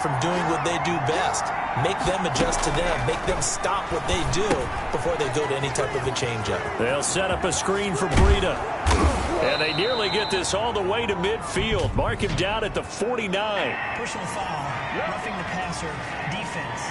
from doing what they do best. Make them adjust to them. Make them stop what they do before they go to any type of a changeup. They'll set up a screen for Breida. And they nearly get this all the way to midfield. Mark him down at the 49. Personal foul, roughing the passer, defense.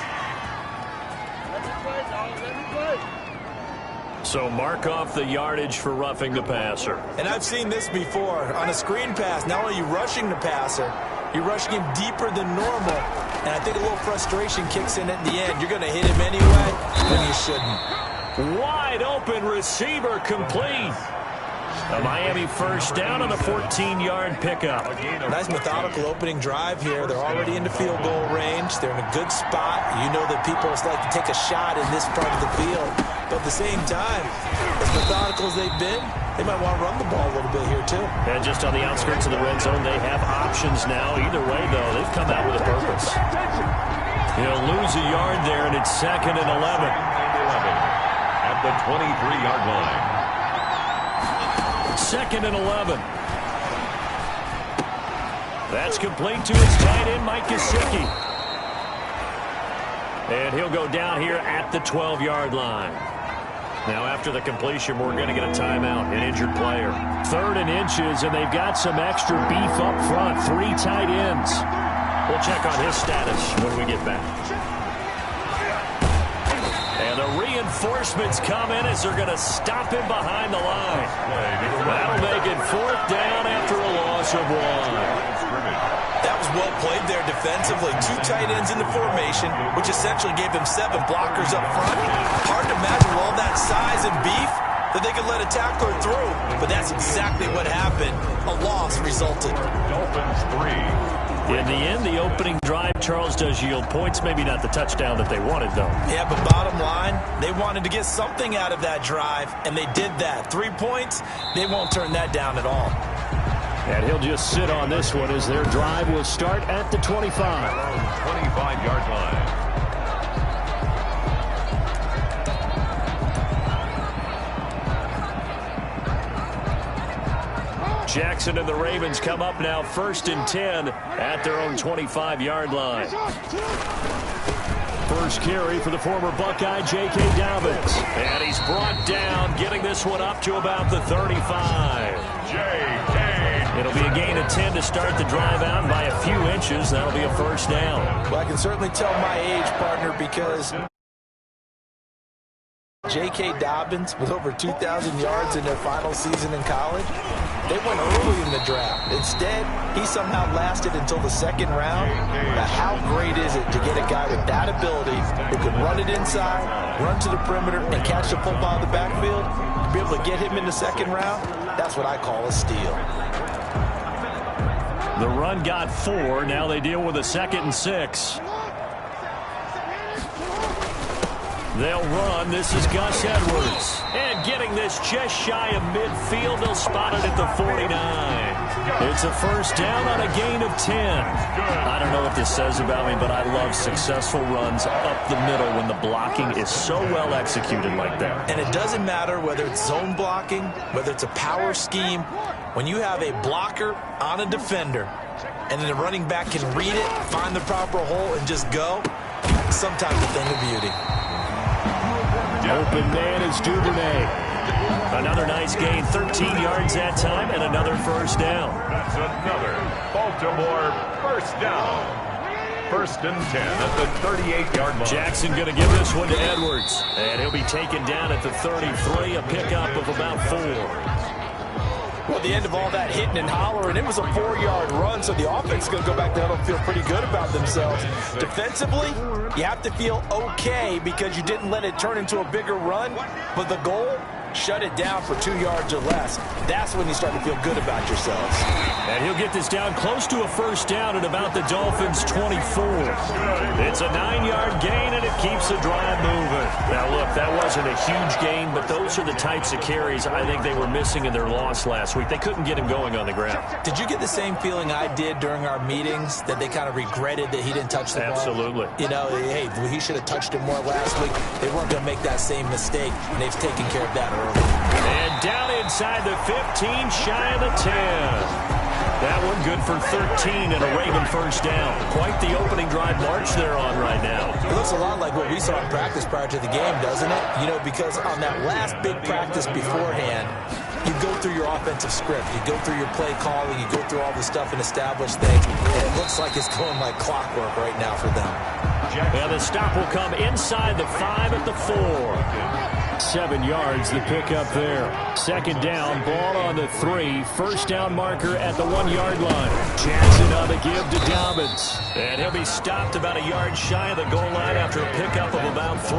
So mark off the yardage for roughing the passer. And I've seen this before. On a screen pass, not only are you rushing the passer, you're rushing him deeper than normal. And I think a little frustration kicks in at the end. You're going to hit him anyway when you shouldn't. Wide open receiver complete. A Miami first down on the 14-yard pickup. Nice methodical opening drive here. They're already into field goal range. They're in a good spot. You know that people like to take a shot in this part of the field. But at the same time, as methodical as they've been, they might want to run the ball a little bit here too. And just on the outskirts of the red zone, they have options now. Either way, though, they've come out with a purpose. He'll lose a yard there, and it's 2nd and 11. At the 23-yard line. 2nd and 11. That's complete to his tight end, Mike Gesicki. And he'll go down here at the 12-yard line. Now, after the completion, we're going to get a timeout, an injured player. 3rd and inches, and they've got some extra beef up front. 3 tight ends. We'll check on his status when we get back. And the reinforcements come in as they're going to stop him behind the line. That'll make it 4th down after a loss of 1. That was well played there defensively. 2 tight ends in the formation, which essentially gave them 7 blockers up front. Hard to imagine with all that size and beef that they could let a tackler through. But that's exactly what happened. A loss resulted. Dolphins 3. In the end, the opening drive, Charles, does yield points. Maybe not the touchdown that they wanted, though. Yeah, but bottom line, they wanted to get something out of that drive, and they did that. 3 points, they won't turn that down at all. And he'll just sit on this one as their drive will start at the 25. 25-yard line. Jackson and the Ravens come up now 1st and 10 at their own 25-yard line. First carry for the former Buckeye, J.K. Dobbins. And he's brought down, getting this one up to about the 35. J.K. It'll be a gain of 10 to start the drive out by a few inches. That'll be a first down. Well, I can certainly tell my age, partner, because J.K. Dobbins, with over 2,000 yards in their final season in college, they went early in the draft. Instead, he somehow lasted until the 2nd round. Now, how great is it to get a guy with that ability who can run it inside, run to the perimeter, and catch the football in the backfield? To be able to get him in the 2nd round, that's what I call a steal. The run got 4. Now they deal with a 2nd and 6. They'll run. This is Gus Edwards. And getting this just shy of midfield. They'll spot it at the 49. It's a first down on a gain of 10. I don't know what this says about me, but I love successful runs up the middle when the blocking is so well executed like that. And it doesn't matter whether it's zone blocking, whether it's a power scheme. When you have a blocker on a defender, and then the running back can read it, find the proper hole, and just go, sometimes a thing of beauty. Open man is Duvernay. Another nice gain, 13 yards that time, and another first down. That's another Baltimore first down. 1st and 10 at the 38-yard line. Jackson going to give this one to Edwards. And he'll be taken down at the 33, a pickup of about 4. Well, at the end of all that hitting and hollering, it was a 4-yard run, so the offense is going to go back there and feel pretty good about themselves. Defensively, you have to feel okay because you didn't let it turn into a bigger run, but the goal, shut it down for 2 yards or less. That's when you start to feel good about yourselves. And he'll get this down close to a first down at about the Dolphins' 24. It's a 9-yard gain, and it keeps the drive moving. Now, look, that wasn't a huge gain, but those are the types of carries I think they were missing in their loss last week. They couldn't get him going on the ground. Did you get the same feeling I did during our meetings, that they kind of regretted that he didn't touch the ball? Absolutely. You know, hey, he should have touched it more last week. They weren't going to make that same mistake, and they've taken care of that early. And down inside the 15, shy of the 10. That one good for 13 and a Raven first down. Quite the opening drive march they're on right now. It looks a lot like what we saw in practice prior to the game, doesn't it? You know, because on that last big practice beforehand, you go through your offensive script. You go through your play calling. You go through all the stuff and establish things. And it looks like it's going like clockwork right now for them. And the stop will come inside the 5 at the 4. 7 yards, the pickup there. Second down, ball on the 3. First down marker at the 1-yard line. Jackson on the give to Dobbins. And he'll be stopped about a yard shy of the goal line after a pickup of about 3.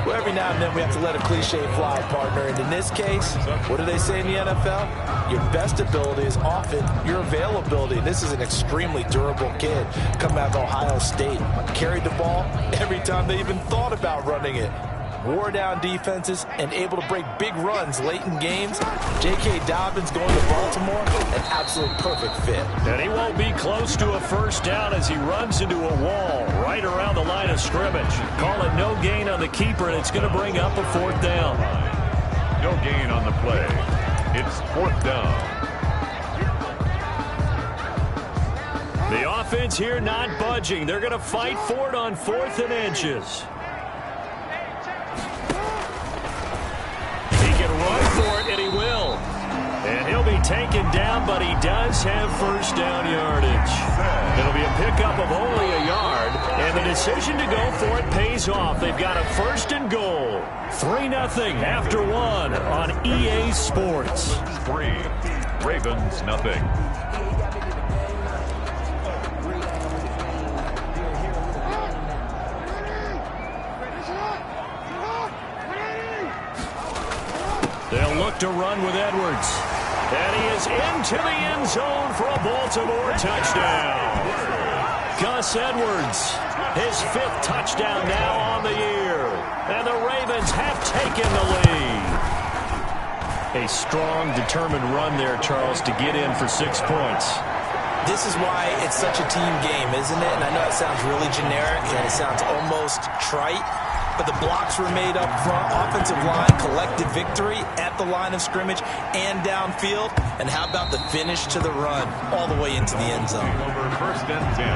Well, every now and then we have to let a cliche fly, partner. And in this case, what do they say in the NFL? Your best ability is often your availability. This is an extremely durable kid coming out of Ohio State. Carried the ball every time they even thought about running it. Wore down defenses and able to break big runs late in games. J.K. Dobbins going to Baltimore, an absolute perfect fit. And he won't be close to a first down as he runs into a wall right around the line of scrimmage. Call it no gain on the keeper, and it's going to bring up a 4th down. No gain on the play. It's 4th down. The offense here not budging. They're going to fight for it on 4th and inches. Run for it, and he will. And he'll be taken down, but he does have first down yardage. It'll be a pickup of only a yard, and the decision to go for it pays off. They've got a 1st and goal. 3-0 after 1 on EA Sports. 3, Ravens nothing. They'll look to run with Edwards. And he is into the end zone for a Baltimore touchdown. Gus Edwards, his 5th touchdown now on the year. And the Ravens have taken the lead. A strong, determined run there, Charles, to get in for 6 points. This is why it's such a team game, isn't it? And I know it sounds really generic and it sounds almost trite. But the blocks were made up front, offensive line, collective victory at the line of scrimmage and downfield. And how about the finish to the run all the way into the end zone? Over 1st and 10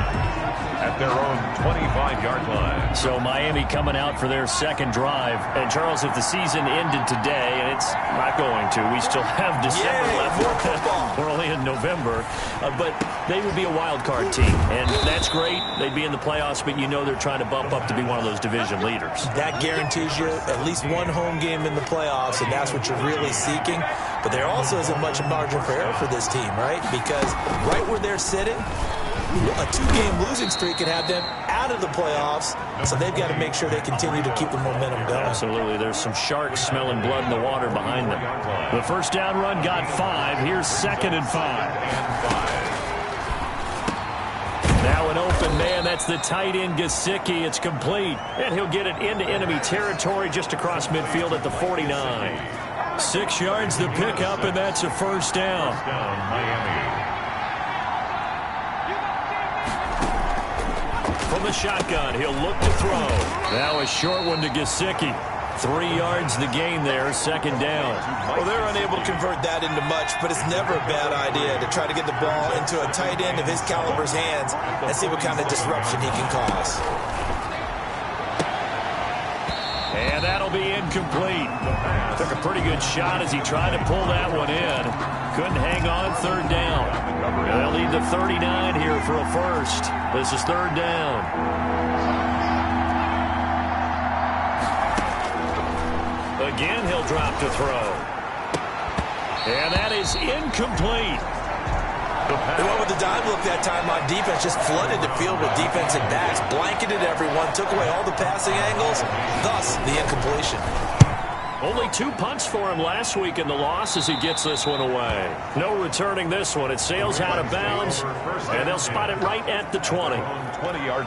at their own 25-yard line. So Miami coming out for their 2nd drive. And, Charles, if the season ended today, and it's not going to, we still have December left. More football. We're only in November. But they would be a wild card team. And that's great. They'd be in the playoffs, but you know they're trying to bump up to be one of those division leaders. That guarantees you at least one home game in the playoffs, and that's what you're really seeking. But there also isn't much margin for error for this team, right? Because right where they're sitting, a 2-game losing streak can have them out of the playoffs, so they've got to make sure they continue to keep the momentum going. Absolutely. There's some sharks smelling blood in the water behind them. The first down run got 5. Here's 2nd and 5. Now an open man, that's the tight end Gesicki. It's complete, and he'll get it into enemy territory just across midfield at the 49. 6 yards the pickup, and that's a first down. From the shotgun, he'll look to throw. Now a short one to Gesicki. 3 yards the gain there, 2nd down. Well, they're unable to convert that into much, but it's never a bad idea to try to get the ball into a tight end of his caliber's hands and see what kind of disruption he can cause. And that'll be incomplete. Took a pretty good shot as he tried to pull that one in. Couldn't hang on, 3rd down. They'll need the 39 here for a first. This is 3rd down. Again, he'll drop to throw. And that is incomplete. They went with the dive look that time on defense, just flooded the field with defensive backs, blanketed everyone, took away all the passing angles, thus the incompletion. Only 2 punts for him last week in the loss as he gets this one away. No returning this one. It sails out of bounds, and they'll spot it right at the 20.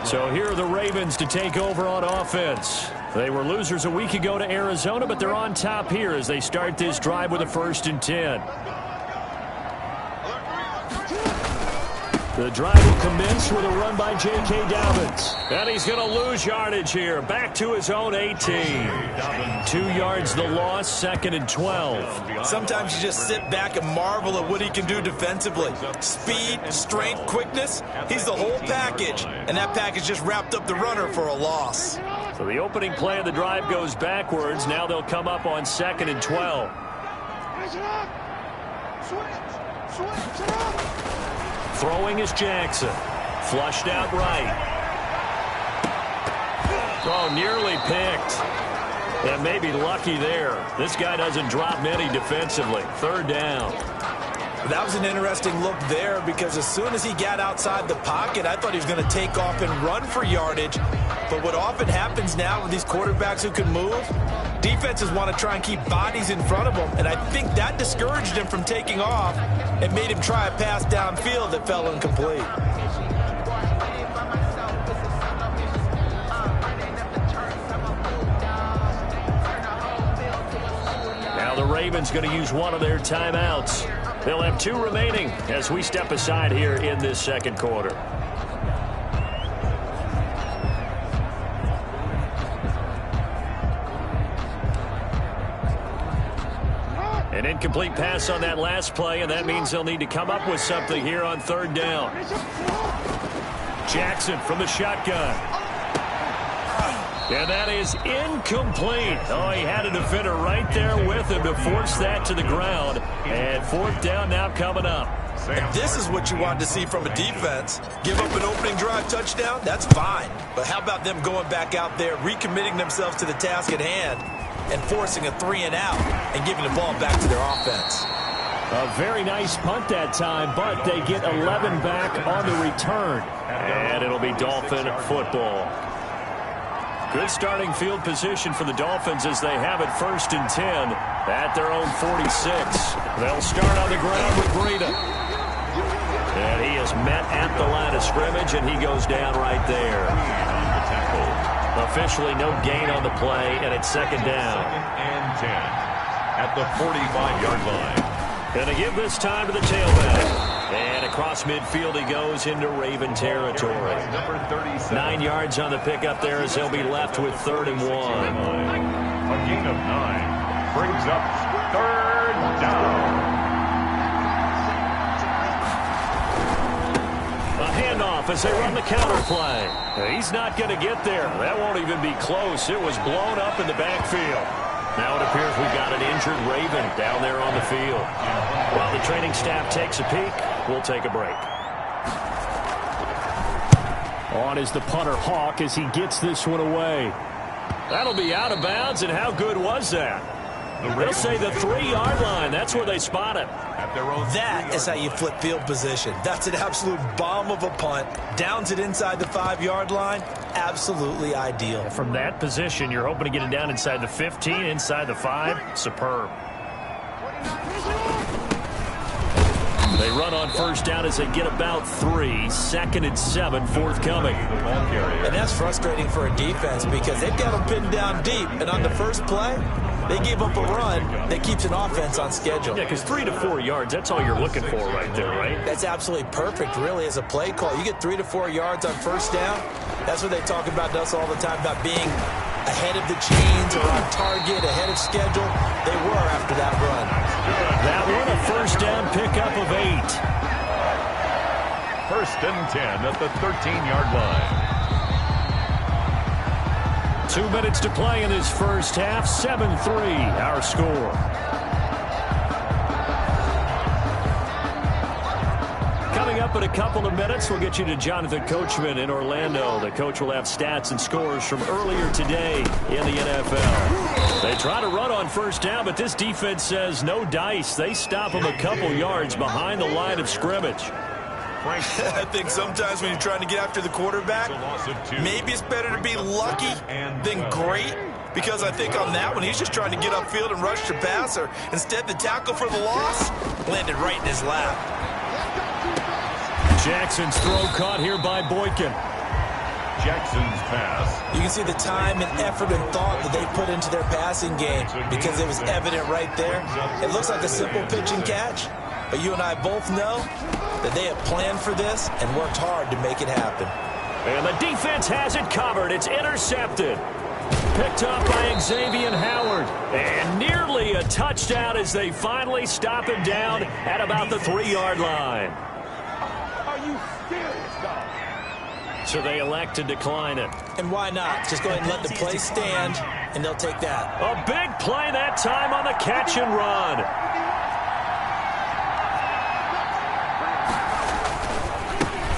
So here are the Ravens to take over on offense. They were losers a week ago to Arizona, but they're on top here as they start this drive with a 1st and 10. The drive will commence with a run by J.K. Dobbins. And he's going to lose yardage here. Back to his own 18. 2 yards the loss, 2nd and 12. Sometimes you just sit back and marvel at what he can do defensively. Speed, strength, quickness. He's the whole package. And that package just wrapped up the runner for a loss. So the opening play of the drive goes backwards. Now they'll come up on 2nd and 12. Throwing is Jackson. Flushed out right. Oh, nearly picked. And maybe lucky there. This guy doesn't drop many defensively. 3rd down. That was an interesting look there because as soon as he got outside the pocket, I thought he was going to take off and run for yardage. But what often happens now with these quarterbacks who can move, defenses want to try and keep bodies in front of them. And I think that discouraged him from taking off and made him try a pass downfield that fell incomplete. Now the Ravens going to use one of their timeouts. They'll have 2 remaining as we step aside here in this 2nd quarter. An incomplete pass on that last play, and that means they'll need to come up with something here on 3rd down. Jackson from the shotgun. And that is incomplete. Oh, he had a defender right there with him to force that to the ground. And 4th down now coming up. And this is what you want to see from a defense. Give up an opening drive touchdown, that's fine. But how about them going back out there, recommitting themselves to the task at hand, and forcing a 3 and out and giving the ball back to their offense. A very nice punt that time, but they get 11 back on the return. And it'll be Dolphin football. Good starting field position for the Dolphins as they have it 1st and 10 at their own 46. They'll start on the ground with Breida. And he is met at the line of scrimmage, and he goes down right there. Officially no gain on the play, and it's 2nd down. 2nd and 10 at the 45-yard line. Going to give this time to the tailback. And across midfield he goes into Raven territory. 9 yards on the pickup there as they'll be left with 3rd and 1. A gain of 9 brings up 3rd down. A handoff as they run the counter play. He's not going to get there. That won't even be close. It was blown up in the backfield. Now it appears we've got an injured Raven down there on the field. While the training staff takes a peek, we'll take a break. On is the punter Hawk as he gets this one away. That'll be out of bounds, and how good was that? They'll say the 3-yard line. That's where they spot it. That is how you flip field position. That's an absolute bomb of a punt. Downs it inside the 5-yard line. Absolutely ideal. From that position, you're hoping to get it down inside the 15, inside the 5. Superb. They run on 1st down as they get about 3. 2nd and 7 forthcoming. And that's frustrating for a defense because they've got them pinned down deep. And on the first play, they gave up a run that keeps an offense on schedule. Yeah, because 3 to 4 yards, that's all you're looking for right there, right? That's absolutely perfect, really, as a play call. You get 3 to 4 yards on 1st down. That's what they talk about us all the time, about being ahead of the chains or on target, ahead of schedule. They were after that run. That one a 1st down pickup of 8. 1st and 10 at the 13-yard line. 2 minutes to play in this 1st half. 7-3 our score. Coming up in a couple of minutes, we'll get you to Jonathan Coachman in Orlando. The coach will have stats and scores from earlier today in the NFL. They try to run on 1st down, but this defense says no dice. They stop them a couple yards behind the line of scrimmage. I think sometimes when you're trying to get after the quarterback, maybe it's better to be lucky than great, because I think on that one, he's just trying to get upfield and rush the passer. Instead, the tackle for the loss landed right in his lap. Jackson's throw caught here by Boykin. Jackson's pass. You can see the time and effort and thought that they put into their passing game because it was evident right there. It looks like a simple pitch and catch. But you and I both know that they have planned for this and worked hard to make it happen. And the defense has it covered. It's intercepted. Picked up by Xavier Howard. And nearly a touchdown as they finally stop him down at about the 3-yard line. Are you serious, dog? So they elect to decline it. And why not? Just go ahead and let the play stand, and they'll take that. A big play that time on the catch and run.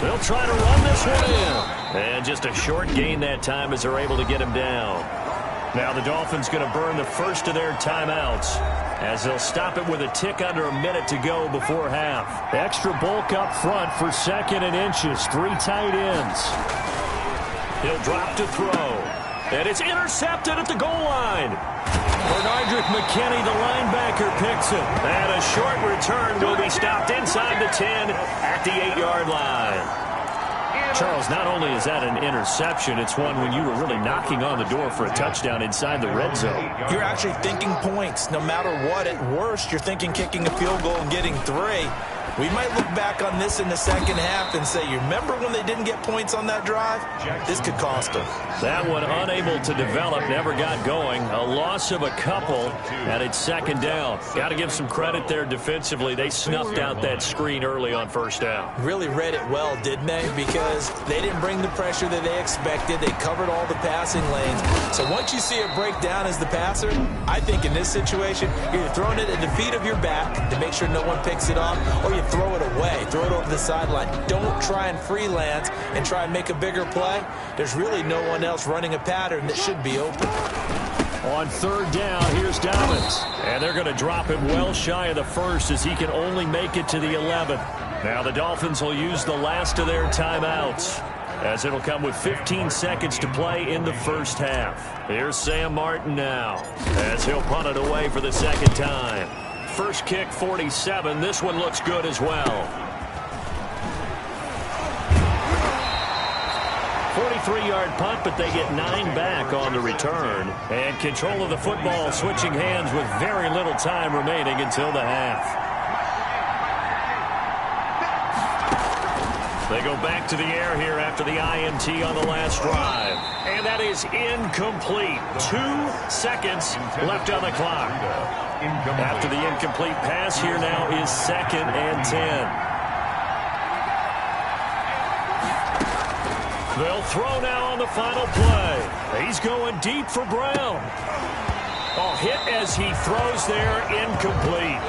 They'll try to run this one in. And just a short gain that time as they're able to get him down. Now the Dolphins going to burn the first of their timeouts as they'll stop it with a tick under a minute to go before half. Extra bulk up front for 2nd and inches. 3 tight ends. He'll drop to throw. And it's intercepted at the goal line. Bernardrick McKinney, the linebacker, picks it. And a short return will be stopped inside the 10 at the 8-yard line. Charles, not only is that an interception, it's one when you were really knocking on the door for a touchdown inside the red zone. You're actually thinking points. No matter what, at worst, you're thinking kicking a field goal and getting 3. We might look back on this in the second half and say, you remember when they didn't get points on that drive? This could cost them. That one unable to develop, never got going. A loss of a couple, and it's 2nd down. Got to give some credit there defensively. They snuffed out that screen early on 1st down. Really read it well, didn't they? Because they didn't bring the pressure that they expected. They covered all the passing lanes. So once you see it break down as the passer, I think in this situation, you're either throwing it at the feet of your back to make sure no one picks it off, or you throw it away, throw it over the sideline. Don't try and freelance and try and make a bigger play. There's really no one else running a pattern that should be open. On 3rd down, here's Dobbins. And they're going to drop him well shy of the 1st as he can only make it to the 11th. Now the Dolphins will use the last of their timeouts as it'll come with 15 seconds to play in the 1st half. Here's Sam Martin now as he'll punt it away for the 2nd time. First kick, 47. This one looks good as well. 43-yard punt, but they get 9 back on the return. And control of the football switching hands with very little time remaining until the half. They go back to the air here after the INT on the last drive. And that is incomplete. 2 seconds left on the clock. After the incomplete pass, here now is 2nd and 10. They'll throw now on the final play. He's going deep for Brown. A hit as he throws there, incomplete.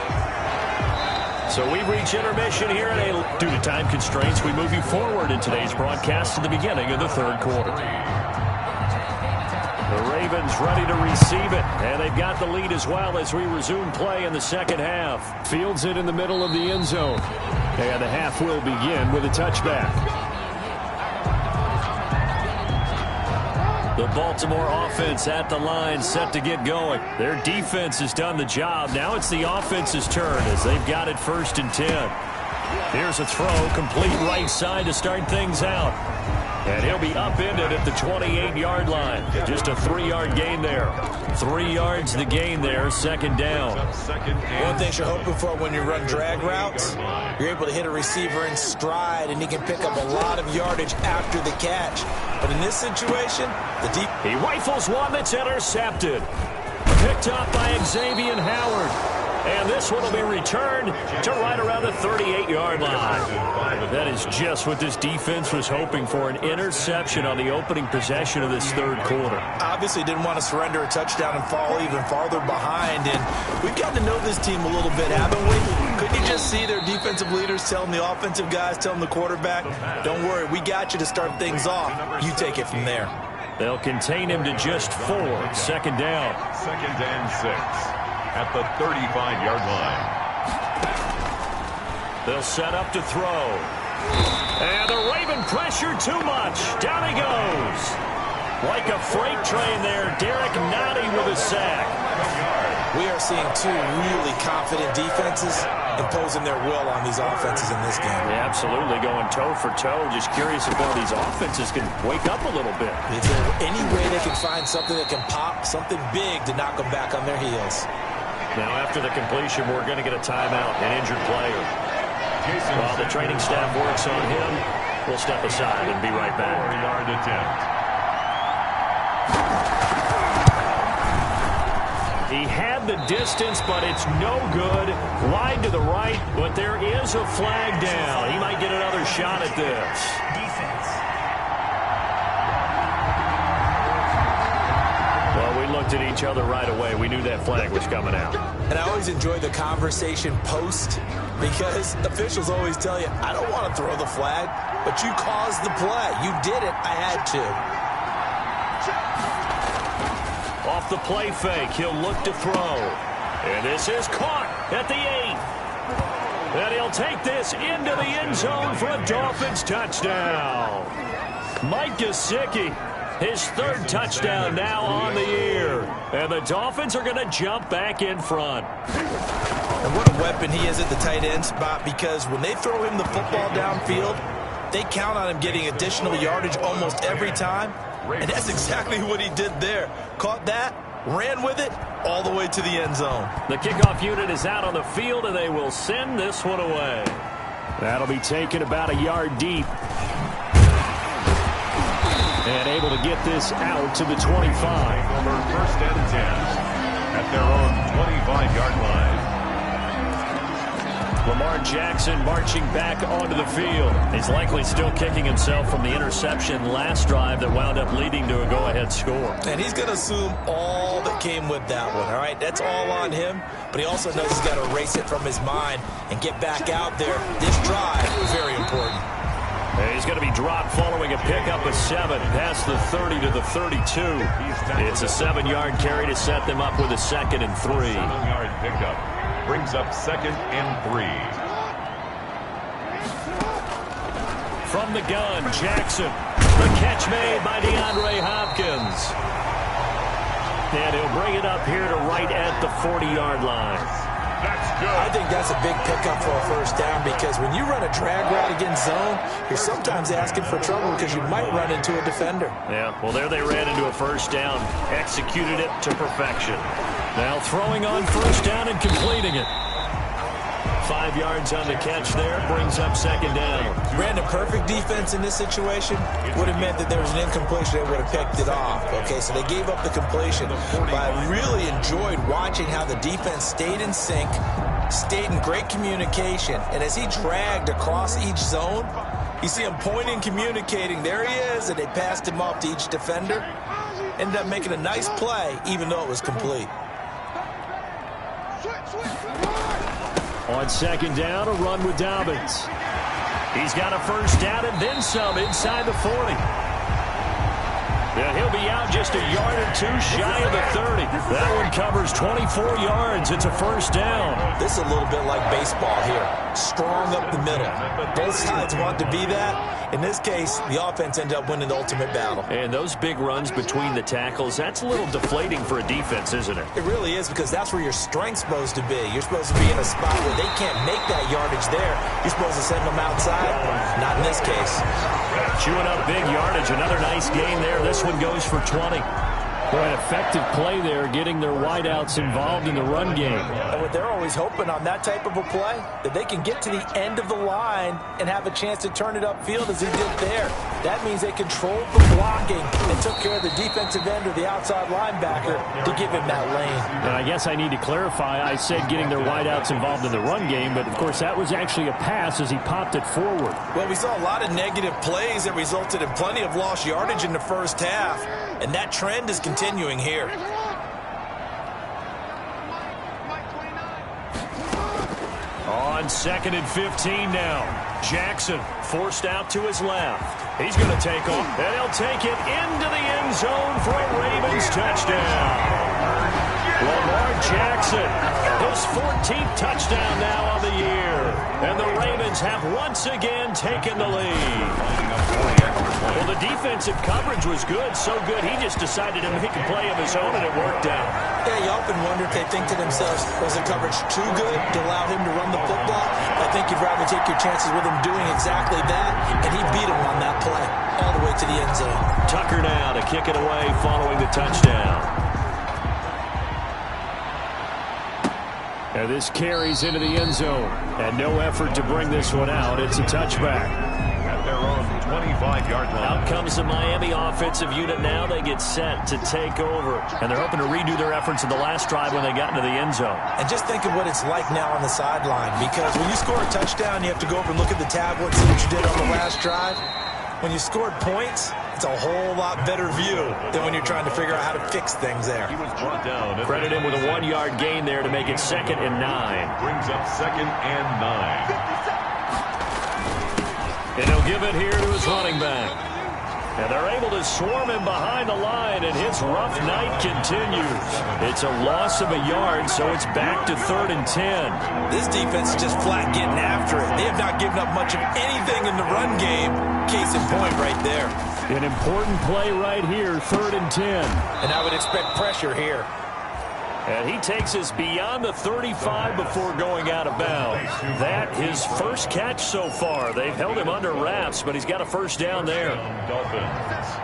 So we reach intermission here at a... Due to time constraints, we move you forward in today's broadcast to the beginning of the 3rd quarter. The Ravens ready to receive it, and they've got the lead as well as we resume play in the 2nd half. Fields it in the middle of the end zone. And the half will begin with a touchback. The Baltimore offense at the line, set to get going. Their defense has done the job. Now it's the offense's turn as they've got it 1st and 10. Here's a throw, complete right side to start things out. And he'll be upended at the 28-yard line. Just a 3-yard gain there. 3 yards the gain there, 2nd down. One thing you're hoping for when you run drag routes, you're able to hit a receiver in stride, and he can pick up a lot of yardage after the catch. But in this situation, he rifles one that's intercepted. Picked up by Xavier Howard. And this one will be returned to right around the 38-yard line. That is just what this defense was hoping for, an interception on the opening possession of this 3rd quarter. Obviously didn't want to surrender a touchdown and fall even farther behind. And we've gotten to know this team a little bit, haven't we? Couldn't you just see their defensive leaders telling the offensive guys, telling the quarterback, don't worry, we got you to start things off. You take it from there. They'll contain him to just 4. 2nd down. 2nd and 6. At the 35-yard line. They'll set up to throw. And the Raven pressure too much. Down he goes. Like a freight train there, Derek Nottie with a sack. We are seeing 2 really confident defenses imposing their will on these offenses in this game. Yeah, absolutely, going toe for toe. Just curious if one of these offenses can wake up a little bit. Is there any way they can find something that can pop, something big to knock them back on their heels? Now, after the completion, we're going to get a timeout, an injured player. While the training staff works on him, we'll step aside and be right back. 4-yard attempt. He had the distance, but it's no good. Wide to the right, but there is a flag down. He might get another shot at this. Defense. Well, we looked at each other right away. We knew that flag was coming out. And I always enjoy the conversation post because officials always tell you, I don't want to throw the flag, but you caused the play. You did it. I had to. Off the play fake, he'll look to throw. And this is caught at the 8. And he'll take this into the end zone for a Dolphins touchdown. Mike Gesicki, his 3rd touchdown now on the year. And the Dolphins are going to jump back in front. And what a weapon he is at the tight end spot, because when they throw him the football downfield, they count on him getting additional yardage almost every time. And that's exactly what he did there. Caught that, ran with it, all the way to the end zone. The kickoff unit is out on the field, and they will send this one away. That'll be taken about a yard deep. And able to get this out to the 25. Over 1st and 10 at their own 25-yard line. Lamar Jackson marching back onto the field. He's likely still kicking himself from the interception last drive that wound up leading to a go-ahead score. And he's going to assume all that came with that one, all right? That's all on him, but he also knows he's got to erase it from his mind and get back out there. This drive is very important. He's going to be dropped following a pickup of 7 past the 30 to the 32. It's a 7-yard carry to set them up with a 2nd and 3. 7-yard pickup brings up 2nd and 3. From the gun, Jackson. The catch made by DeAndre Hopkins. And he'll bring it up here to right at the 40-yard line. That's good. I think that's a big pickup for a 1st down, because when you run a drag route against zone, you're sometimes asking for trouble because you might run into a defender. Yeah, well, there they ran into a 1st down. Executed it to perfection. Now throwing on 1st down and completing it. 5 yards on the catch there, brings up 2nd down. Ran a perfect defense in this situation. Would have meant that there was an incompletion. They would have picked it off. Okay, so they gave up the completion. But I really enjoyed watching how the defense stayed in sync, stayed in great communication. And as he dragged across each zone, you see him pointing, communicating. There he is, and they passed him off to each defender. Ended up making a nice play, even though it was complete. On 2nd down, a run with Dobbins. He's got a 1st down and then some inside the 40. Yeah, he'll be out just a yard or 2 shy of the 30. That one covers 24 yards. It's a 1st down. This is a little bit like baseball here. Strong up the middle. Both sides want to be that. In this case, the offense ended up winning the ultimate battle. And those big runs between the tackles, that's a little deflating for a defense, isn't it? It really is, because that's where your strength's supposed to be. You're supposed to be in a spot where they can't make that yardage there. You're supposed to send them outside. Not in this case. Chewing up big yardage. Another nice gain there. This one goes for 20. Boy, an effective play there, getting their wideouts involved in the run game. And what they're always hoping on that type of a play, that they can get to the end of the line and have a chance to turn it upfield as he did there. That means they controlled the blocking and took care of the defensive end or the outside linebacker to give him that lane. And I guess I need to clarify, I said getting their wideouts involved in the run game, but of course that was actually a pass as he popped it forward. Well, we saw a lot of negative plays that resulted in plenty of lost yardage in the 1st half, and that trend is continuing here. On 2nd and 15 now. Jackson forced out to his left. He's going to take off, and he'll take it into the end zone for a Ravens touchdown. Lamar Jackson, his 14th touchdown now on the year. And the Ravens have once again taken the lead. Well, the defensive coverage was good, so good he just decided to make a play of his own, and it worked out. Yeah, you often wonder if they think to themselves, was the coverage too good to allow him to run the football? I think you'd rather take your chances with him doing exactly that, and he beat him on that play all the way to the end zone. Tucker now to kick it away following the touchdown. And this carries into the end zone. And no effort to bring this one out. It's a touchback. At their own 25-yard line. Out comes the Miami offensive unit now. They get set to take over. And they're hoping to redo their efforts in the last drive when they got into the end zone. And just think of what it's like now on the sideline. Because when you score a touchdown, you have to go over and look at the tablet, see what you did on the last drive. When you scored points, it's a whole lot better view than when you're trying to figure out how to fix things there. He was brought down. Credit him with a 1-yard gain there to make it 2nd and 9. Brings up 2nd and 9. And he'll give it here to his running back. And they're able to swarm him behind the line, and his rough night continues. It's a loss of a yard, so it's back to 3rd and 10. This defense is just flat getting after it. They have not given up much of anything in the run game. Case in point right there. An important play right here, 3rd and 10. And I would expect pressure here. And he takes us beyond the 35 before going out of bounds. That his first catch so far. They've held him under wraps, but he's got a first down there. Dolphins.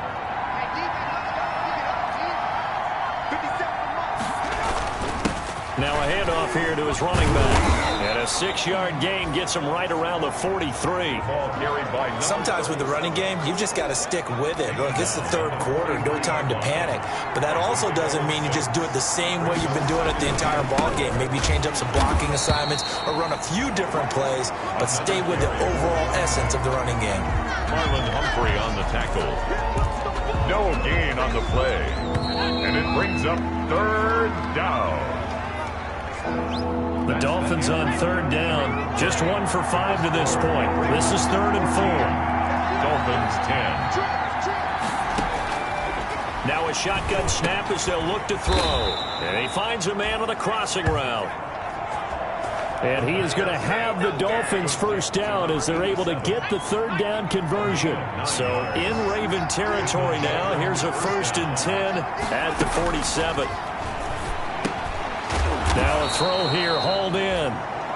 Now a handoff here to his running back. And a 6-yard gain gets him right around the 43. Ball carried by Sometimes with the running game, you've just got to stick with it. Look, it's the 3rd quarter, no time to panic. But that also doesn't mean you just do it the same way you've been doing it the entire ball game. Maybe change up some blocking assignments or run a few different plays, but stay with the overall essence of the running game. Marlon Humphrey on the tackle. No gain on the play. And it brings up 3rd down. The Dolphins on 3rd down. Just 1 for 5 to this point. This is 3rd and 4. Dolphins 10. Now a shotgun snap as they'll look to throw. And he finds a man on the crossing route. And he is going to have the Dolphins first down as they're able to get the 3rd down conversion. So in Raven territory now. Here's a 1st and 10 at the 47. Now a throw here, hauled in.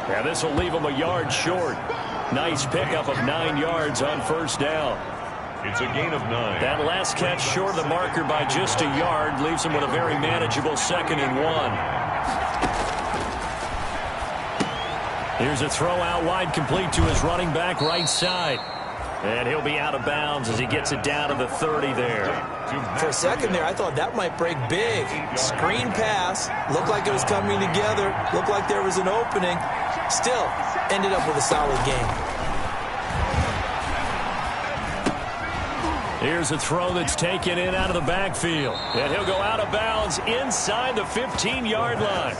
Now this will leave him a yard short. Nice pickup of 9 yards on first down. It's a gain of 9. That last catch short of the marker by just a yard leaves him with a very manageable 2nd and 1. Here's a throw out wide, complete to his running back right side. And he'll be out of bounds as he gets it down to the 30 there. For a second there, I thought that might break big. Screen pass. Looked like it was coming together. Looked like there was an opening. Still, ended up with a solid game. Here's a throw that's taken in out of the backfield. And he'll go out of bounds inside the 15-yard line.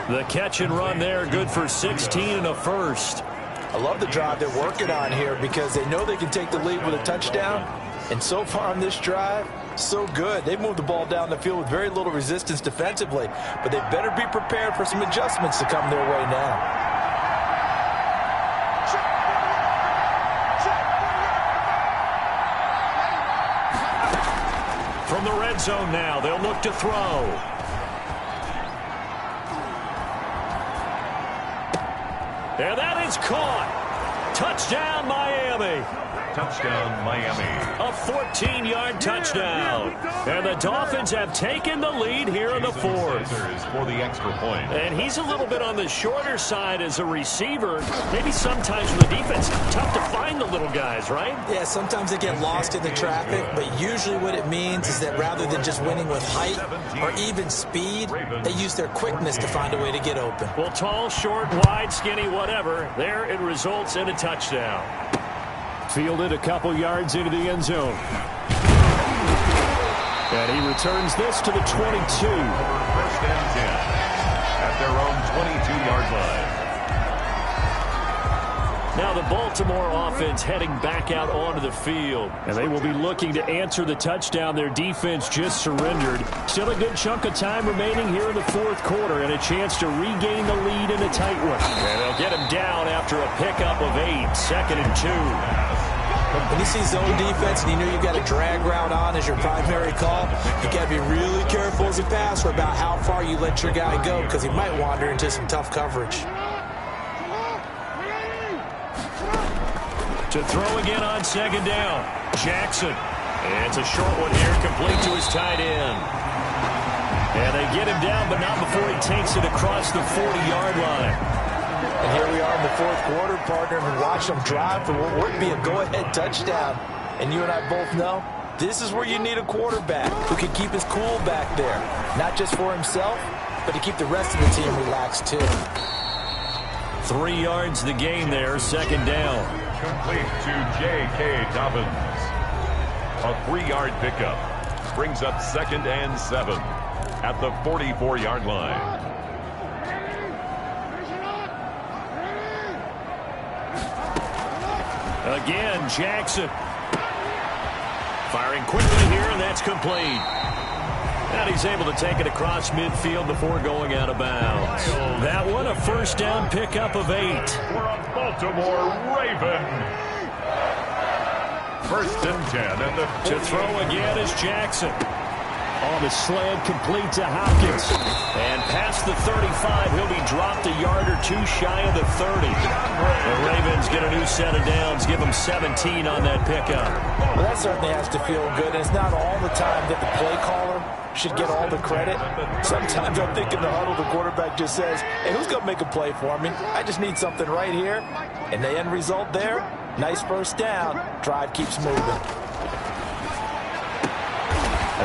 The catch and run there, good for 16 and a first. I love the drive they're working on here because they know they can take the lead with a touchdown. And so far on this drive, so good. They've moved the ball down the field with very little resistance defensively. But they better be prepared for some adjustments to come their way now. From the red zone now, they'll look to throw. And that is caught. Touchdown, Miami. Touchdown, Miami. A 14-yard touchdown. And the Dolphins have taken the lead here in the 4th. For the extra point. And he's a little bit on the shorter side as a receiver. Maybe sometimes for the defense, tough to find the little guys, right? Yeah, sometimes they get lost in the traffic, but usually what it means is that rather than just winning with height or even speed, they use their quickness to find a way to get open. Well, tall, short, wide, skinny, whatever, there it results in a touchdown. Fielded a couple yards into the end zone. And he returns this to the 22. First and 10 at their own 22-yard line. Now the Baltimore offense heading back out onto the field. And they will be looking to answer the touchdown their defense just surrendered. Still a good chunk of time remaining here in the 4th quarter and a chance to regain the lead in a tight one. And they'll get him down after a pickup of 8, 2nd and 2. When you see zone defense and you know you've got a drag route on as your primary call, you got to be really careful as a passer about how far you let your guy go because he might wander into some tough coverage. To throw again on 2nd down. Jackson. And it's a short one here, complete to his tight end. And they get him down, but not before he takes it across the 40-yard line. And here we are in the fourth quarter, partner, and watch them drive for what would be a go-ahead touchdown. And you and I both know this is where you need a quarterback who can keep his cool back there. Not just for himself, but to keep the rest of the team relaxed too. 3 yards the gain there, second down. Complete to J.K. Dobbins. A 3-yard pickup brings up 2nd and 7 at the 44-yard line. Again, Jackson. Firing quickly here, and that's complete. And he's able to take it across midfield before going out of bounds. That one, a first down pickup of 8. For a Baltimore Raven. 1st and 10 at the To throw again is Jackson. On the sled, complete to Hopkins. And past the 35, he'll be dropped a yard or 2 shy of the 30. The Ravens get a new set of downs, give them 17 on that pickup. Well, that certainly has to feel good, and it's not all the time that the play caller should get all the credit. Sometimes I think in the huddle, the quarterback just says, hey, who's going to make a play for me? I just need something right here. And the end result there, nice first down. Drive keeps moving.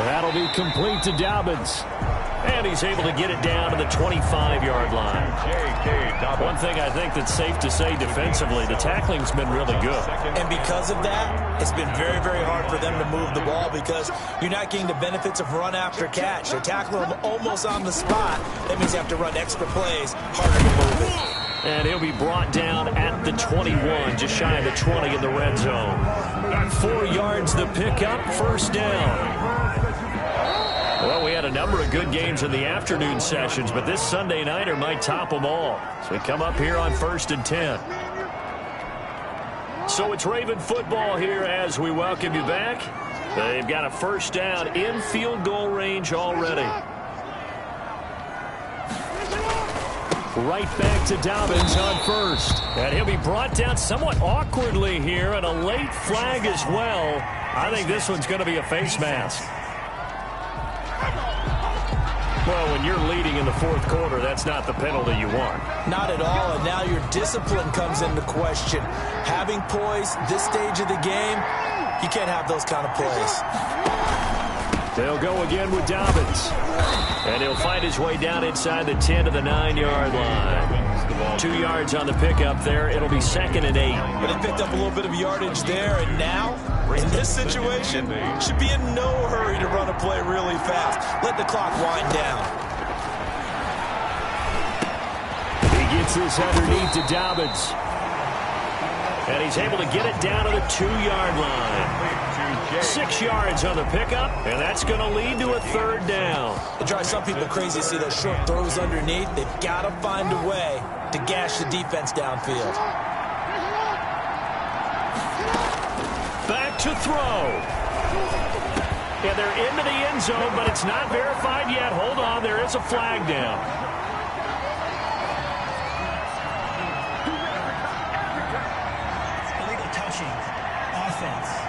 That'll be complete to Dobbins. And he's able to get it down to the 25-yard line. One thing I think that's safe to say defensively, the tackling's been really good. And because of that, it's been very, very hard for them to move the ball because you're not getting the benefits of run after catch. They're tackling them almost on the spot. That means you have to run extra plays, harder to move it. And he'll be brought down at the 21, just shy of the 20 in the red zone. 4 yards the pickup, first down. Well, we had a number of good games in the afternoon sessions, but this Sunday nighter might top them all. So we come up here on 1st and 10. So it's Raven football here as we welcome you back. They've got a first down in field goal range already. Right back to Dobbins on first. And he'll be brought down somewhat awkwardly here, and a late flag as well. I think this one's going to be a face mask. Well, when you're leading in the fourth quarter, that's not the penalty you want. Not at all, and now your discipline comes into question. Having poise this stage of the game, you can't have those kind of plays. They'll go again with Dobbins. And he'll find his way down inside the 10 to the 9-yard line. 2 yards on the pickup there. It'll be 2nd and 8. But he picked up a little bit of yardage there, and now, in this situation, should be in no hurry to run a play really fast. Let the clock wind down. He gets this underneath to Dobbins. And he's able to get it down to the 2-yard line. 6 yards on the pickup, and that's going to lead to a third down. It drives some people crazy to see those short throws underneath. They've got to find a way to gash the defense downfield. Back to throw. Yeah, they're into the end zone, but it's not verified yet. Hold on, there is a flag down. Illegal touching. Offense.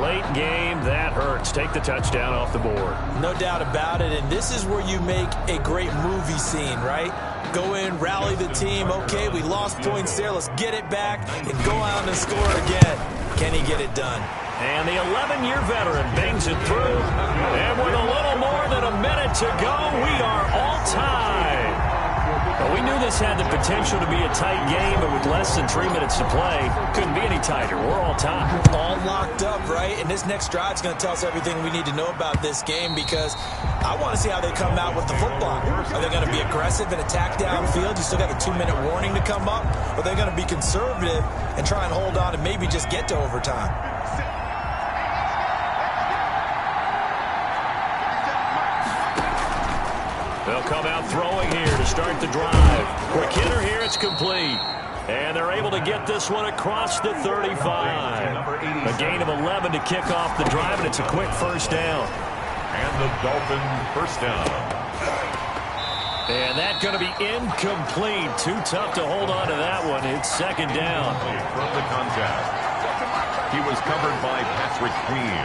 Late game, that hurts. Take the touchdown off the board. No doubt about it, and this is where you make a great movie scene, right? Go in, rally the team. Okay, we lost points there. Let's get it back and go out and score again. Can he get it done? And the 11-year veteran bangs it through. And with a little more than a minute to go, we are all tied. Well, we knew this had the potential to be a tight game, but with less than 3 minutes to play, couldn't be any tighter. We're all tied. All locked up, right? And this next drive is going to tell us everything we need to know about this game because I want to see how they come out with the football. Are they going to be aggressive and attack downfield? You still got a 2-minute warning to come up? Or are they going to be conservative and try and hold on and maybe just get to overtime? They'll come out throwing here to start the drive. Quick hitter here, it's complete. And they're able to get this one across the 35. A gain of 11 to kick off the drive, and it's a quick first down. And the Dolphins first down. And that's going to be incomplete. Too tough to hold on to that one. It's second down. From the contact, he was covered by Patrick Queen.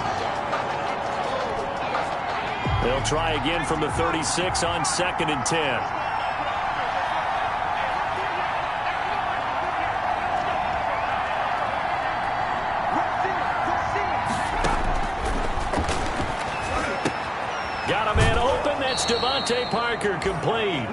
They'll try again from the 36 on 2nd and 10. Got a man open. That's Devontae Parker, complete.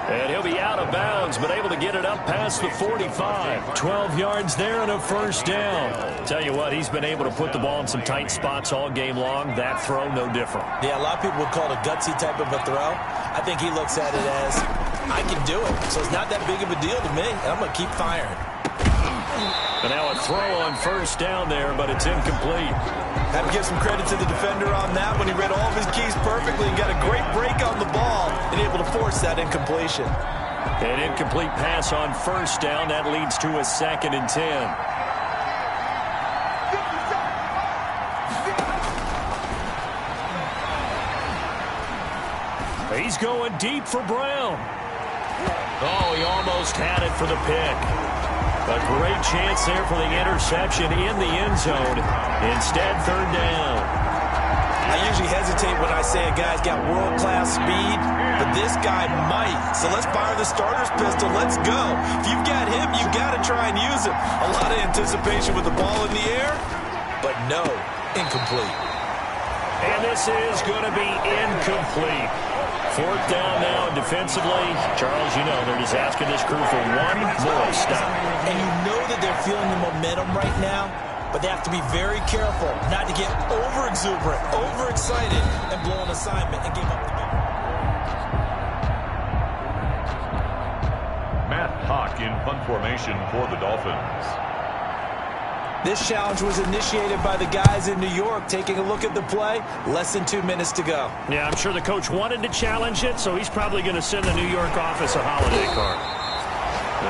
And he'll be out of bounds, but able to get it up past the 45. 12 yards there and a first down. Tell you what, he's been able to put the ball in some tight spots all game long. That throw, no different. Yeah, a lot of people would call it a gutsy type of a throw. I think he looks at it as, I can do it. So it's not that big of a deal to me, and I'm going to keep firing. And now a throw on first down there, but it's incomplete. Had to give some credit to the defender on that when he read all of his keys perfectly and got a great break on the ball and able to force that incompletion. An incomplete pass on first down. That leads to a 2nd and 10. He's going deep for Brown. Oh, he almost had it for the pick. A great chance there for the interception in the end zone. Instead, 3rd down. I usually hesitate when I say a guy's got world-class speed, but this guy might. So let's fire the starter's pistol. Let's go. If you've got him, you've got to try and use him. A lot of anticipation with the ball in the air, but no, incomplete. And this is going to be incomplete. 4th down now, and defensively, Charles, you know, they're just asking this crew for one more stop. And you know that they're feeling the momentum right now, but they have to be very careful not to get over-exuberant, overexcited, and blow an assignment and give up the ball. Matt Hawk in punt formation for the Dolphins. This challenge was initiated by the guys in New York. Taking a look at the play, less than 2 minutes to go. Yeah, I'm sure the coach wanted to challenge it, so he's probably going to send the New York office a holiday card.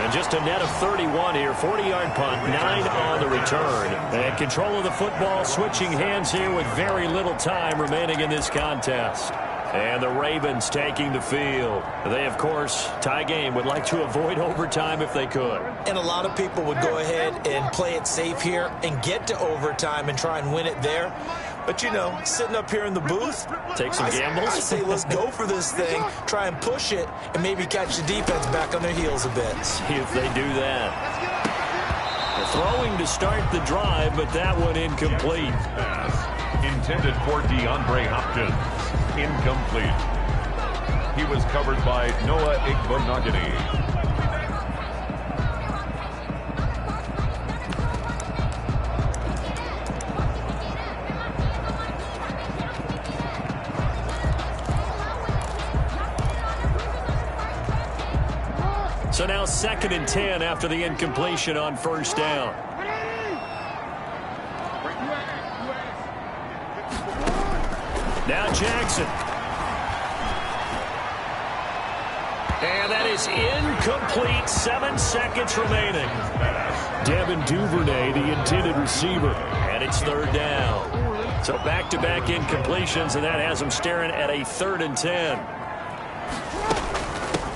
And just a net of 31 here, 40-yard punt, 9 on the return. And control of the football, switching hands here with very little time remaining in this contest. And the Ravens taking the field. They, of course, tie game, would like to avoid overtime if they could. And a lot of people would go ahead and play it safe here and get to overtime and try and win it there. But, you know, sitting up here in the booth, take some gambles. I say let's go for this thing, try and push it, and maybe catch the defense back on their heels a bit. See if they do that. Throwing to start the drive, but that one incomplete. Intended for DeAndre Hopkins. Incomplete. He was covered by Noah Igbenogany. So now 2nd and 10 after the incompletion on first down. Now Jackson. And that is incomplete. 7 seconds remaining. Devin Duvernay, the intended receiver. And it's 3rd down. So back-to-back incompletions, and that has him staring at a 3rd and 10.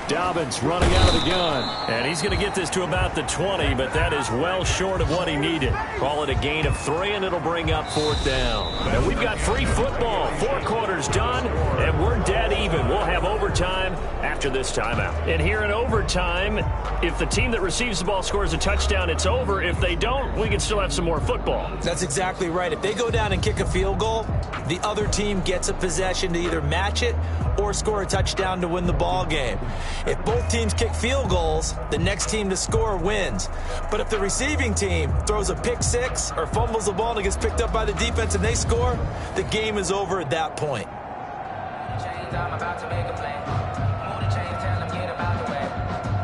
Dobbins running out of the gun. And he's going to get this to about the 20, but that is well short of what he needed. Call it a gain of 3, and it'll bring up 4th down. And we've got free football. 4 quarters done, and we're dead even. We'll have overtime after this timeout. And here in overtime, if the team that receives the ball scores a touchdown, it's over. If they don't, we can still have some more football. That's exactly right. If they go down and kick a field goal, the other team gets a possession to either match it or score a touchdown to win the ball game. If both teams kick field goals, the next team to score wins. But if the receiving team throws a pick six or fumbles the ball and it gets picked up by the defense and they score, the game is over at that point. I'm about to make a play. Move the chains, tell them get about the way.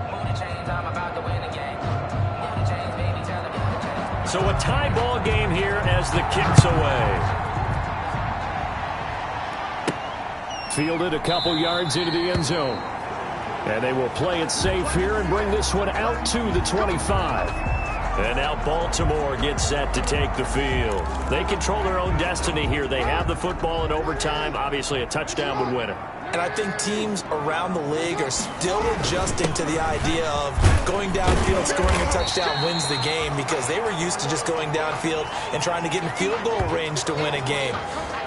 Move the chains, I'm about to win the game. Move the chains, baby, tell them move the chains. So a tie ball game here as the kick's away. Fielded a couple yards into the end zone. And they will play it safe here and bring this one out to the 25. And now Baltimore gets set to take the field. They control their own destiny here. They have the football in overtime. Obviously, a touchdown would win it. And I think teams around the league are still adjusting to the idea of going downfield, scoring a touchdown wins the game, because they were used to just going downfield and trying to get in field goal range to win a game.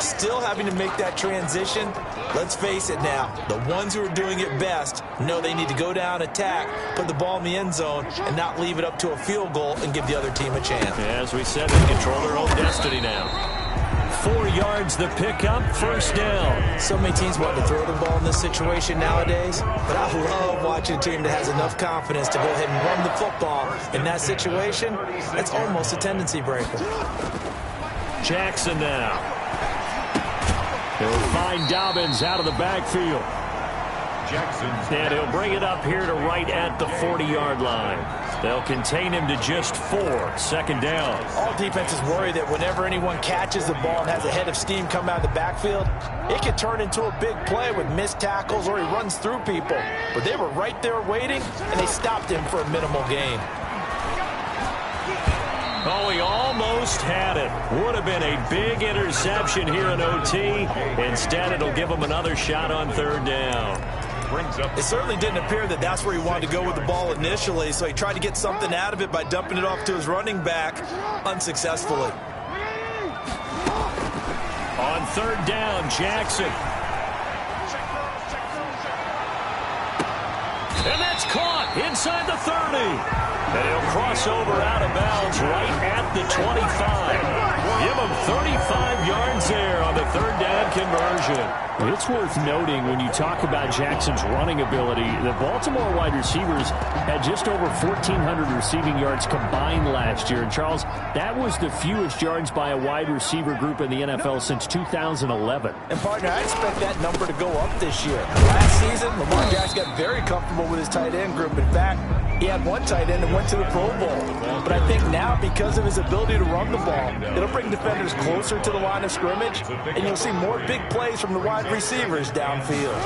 Still having to make that transition. Let's face it now, the ones who are doing it best know they need to go down, attack, put the ball in the end zone, and not leave it up to a field goal and give the other team a chance. As we said, they control their own destiny now. 4 yards the pickup, first down. So many teams want to throw the ball in this situation nowadays, but I love watching a team that has enough confidence to go ahead and run the football. In that situation, that's almost a tendency breaker. Jackson now. He'll find Dobbins out of the backfield. And he'll bring it up here to right at the 40-yard line. They'll contain him to just 4, second down. All defenses worry that whenever anyone catches the ball and has a head of steam come out of the backfield, it can turn into a big play with missed tackles or he runs through people. But they were right there waiting, and they stopped him for a minimal gain. Oh, he almost had it. Would have been a big interception here in OT. Instead, it'll give him another shot on third down. It certainly didn't appear that that's where he wanted to go with the ball initially, so he tried to get something out of it by dumping it off to his running back unsuccessfully. On third down, Jackson. And that's caught inside the 30. And he'll cross over out of bounds right at the 25. Give him 35 yards there on the third down conversion. It's worth noting when you talk about Jackson's running ability, the Baltimore wide receivers had just over 1,400 receiving yards combined last year. And, Charles, that was the fewest yards by a wide receiver group in the NFL since 2011. And, partner, I expect that number to go up this year. Last season, Lamar Jackson got very comfortable with his tight end group. In fact, he had one tight end and went to the Pro Bowl. But I think now, because of his ability to run the ball, it'll bring defenders closer to the line of scrimmage, and you'll see more big plays from the wide receivers downfield.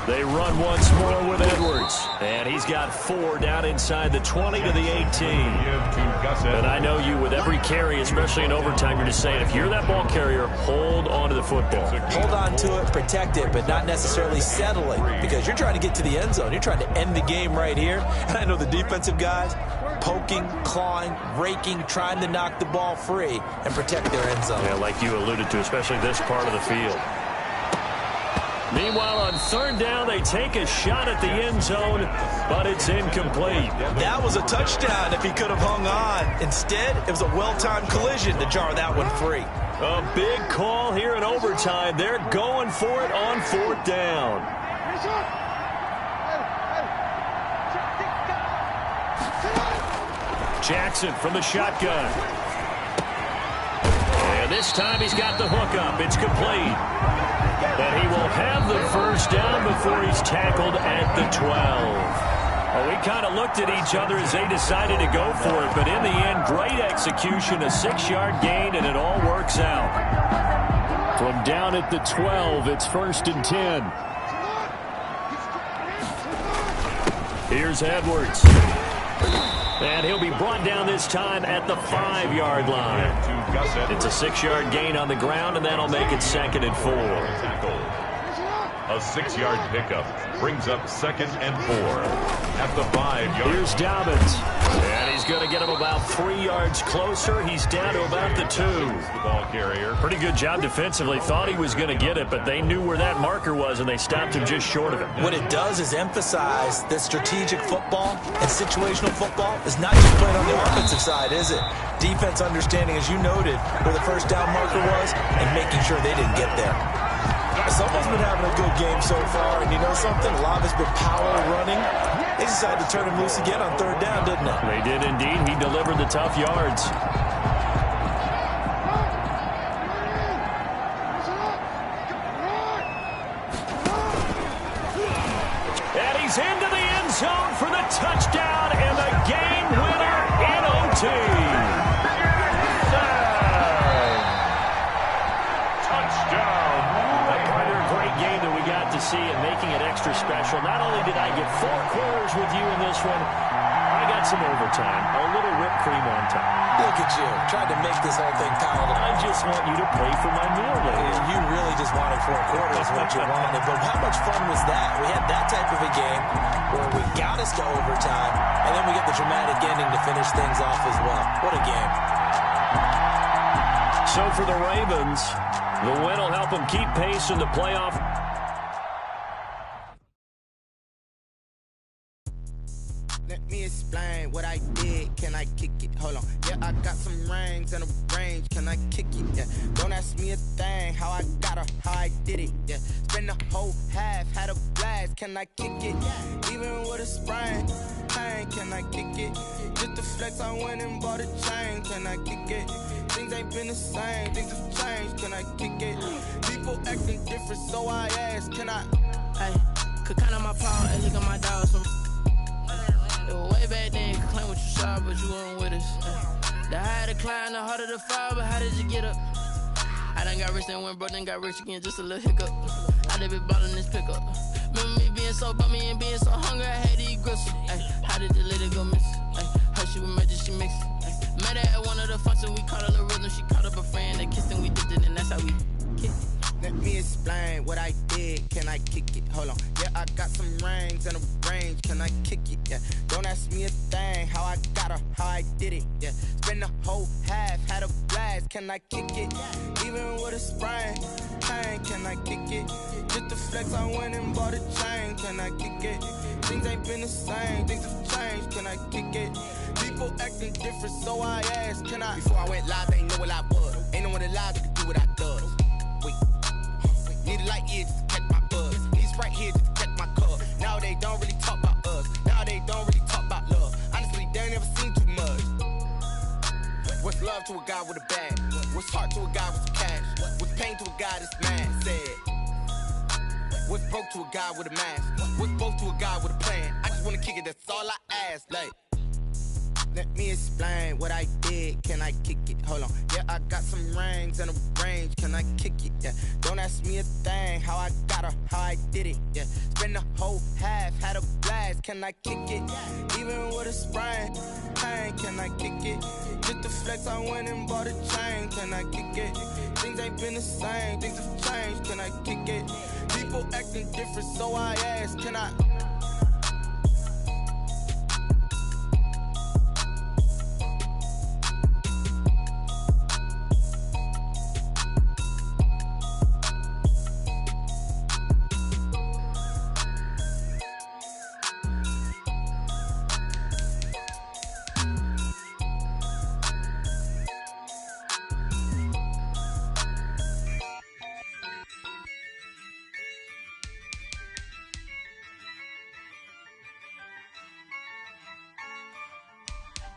They run once more with Edwards. And he's got 4 down inside the 20 to the 18. And I know you, with every carry, especially in overtime, you're just saying, if you're that ball carrier, hold on to the football. Hold on to it, protect it, but not necessarily settling, because you're trying to get to the end zone. You're trying to end the game right here. And I know the defensive guys poking, clawing, raking, trying to knock the ball free and protect their end zone. Yeah, like you alluded to, especially this part of the field. Meanwhile, on third down, they take a shot at the end zone, but it's incomplete. That was a touchdown if he could have hung on. Instead, it was a well-timed collision to jar that one free. A big call here in overtime. They're going for it on fourth down. Jackson from the shotgun. And this time he's got the hook up. It's complete. And he will have the first down before he's tackled at the 12. Well, we kind of looked at each other as they decided to go for it, but in the end, great execution, a 6-yard gain, and it all works out. From down at the 12, it's 1st and 10. Here's Edwards. And he'll be brought down this time at the 5-yard line. It's a 6-yard gain on the ground, and that'll make it 2nd and 4. A 6-yard pickup brings up 2nd and 4 at the 5-yard. Here's Dobbins. And he's going to get him about 3 yards closer. He's down to about the 2. The ball carrier. Pretty good job defensively. Thought he was going to get it, but they knew where that marker was, and they stopped him just short of it. What it does is emphasize that strategic football and situational football is not just played on the offensive side, is it? Defense understanding, as you noted, where the first down marker was and making sure they didn't get there. Someone's been having a good game so far, and you know something? A lot of it's been power running. They decided to turn him loose again on third down, didn't they? They did indeed. He delivered the tough yards. And he's into the end zone for the touchdown and the game winner in OT. See, and making it extra special. Not only did I get 4 quarters with you in this one, I got some overtime, a little whipped cream on top. Look at you, tried to make this whole thing palatable. I just want you to pay for my meal later. You really just wanted 4 quarters what you wanted. But how much fun was that? We had that type of a game where we got us to overtime, and then we get the dramatic ending to finish things off as well. What a game. So for the Ravens, the win will help them keep pace in the playoff. Let me explain what I did. Can I kick it? Hold on. Yeah, I got some rings and a range. Can I kick it? Yeah. Don't ask me a thing. How I got her, how I did it. Yeah. Spend the whole half, had a blast. Can I kick it? Even with a sprain. Pain, can I kick it? Just to flex, I went and bought a chain. Can I kick it? Things ain't been the same. Things have changed. Can I kick it? People acting different, so I ask. Can I? Hey, could count on my power and look at my dogs. It was way back then, you could claim what you saw, but you weren't with us. The higher the climb, the harder the fall, but how did you get up? I done got rich, then went broke, then got rich again, just a little hiccup. I done been ballin' this pickup. Remember me being so bummy and being so hungry, I had to eat gristle. Ay, how did the lady go miss? Ay, her she was magic, she mixed. Met her at one of the functions, we caught a little rhythm, she caught up a friend, they kissed and we dipped it, and that's how we kicked. Let me explain what I did. Can I kick it? Hold on. Yeah, I got some rings and a range. Can I kick it? Yeah. Don't ask me a thing. How I got her, how I did it. Yeah. Spend the whole half, had a blast. Can I kick it? Even with a sprain. Pain, can I kick it? Just to flex, I went and bought a chain. Can I kick it? Things ain't been the same. Things have changed. Can I kick it? People acting different, so I asked. Can I? Before I went live, they ain't know what I was. Ain't no one alive that could do what I does. Wait. Need a light year just to catch my buzz. Need Sprite here just to catch my cup. Now they don't really talk about us. Now they don't really talk about love. Honestly, they ain't never seen too much. What's love to a guy with a bag? What's heart to a guy with some cash? What's pain to a guy that's mad? Said. What's broke to a guy with a mask? What's both to a guy with a plan? I just wanna kick it, that's all I ask. Like, let me explain what I did. Can I kick it? Hold on. Yeah, I got some rings and a range. Can I kick it? Yeah. Don't ask me a thing. How I got her, how I did it. Yeah. Spend the whole half, had a blast. Can I kick it? Even with a sprain. Pain, can I kick it? Just to flex, I went and bought a chain. Can I kick it? Things ain't been the same. Things have changed. Can I kick it? People acting different, so I ask. Can I?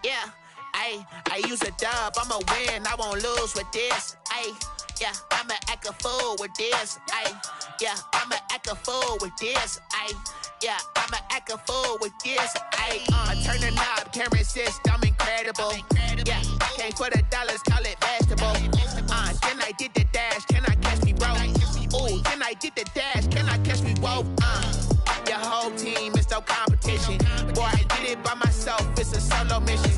Yeah, I use a dub, I'ma win, I won't lose with this. Yeah, I'ma act a fool with this. Yeah, I'ma act a fool with this. Yeah, I'ma act a fool with this. Turn the knob, can't resist, I'm incredible. Yeah, came for the dollars, call it vegetable. Then I did the dash, can I catch me, bro? Ooh, then I did the dash, can I catch me, whoa? Your whole team is no competition. Boy, I did it by myself, it's a solo mission.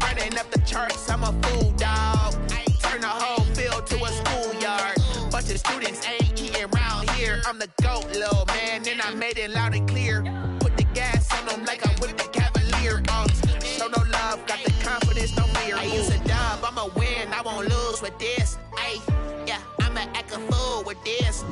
Running up the charts, I'm a fool, dog. Turn the whole field to a schoolyard. Bunch of students ain't eating round here. I'm the GOAT, little man, and I made it loud and clear. Put the gas on them like I'm with the Cavalier. Show no love, got the confidence, no fear. I use a dub, I'ma win, I won't lose with this. Yeah, I'ma act a fool with this.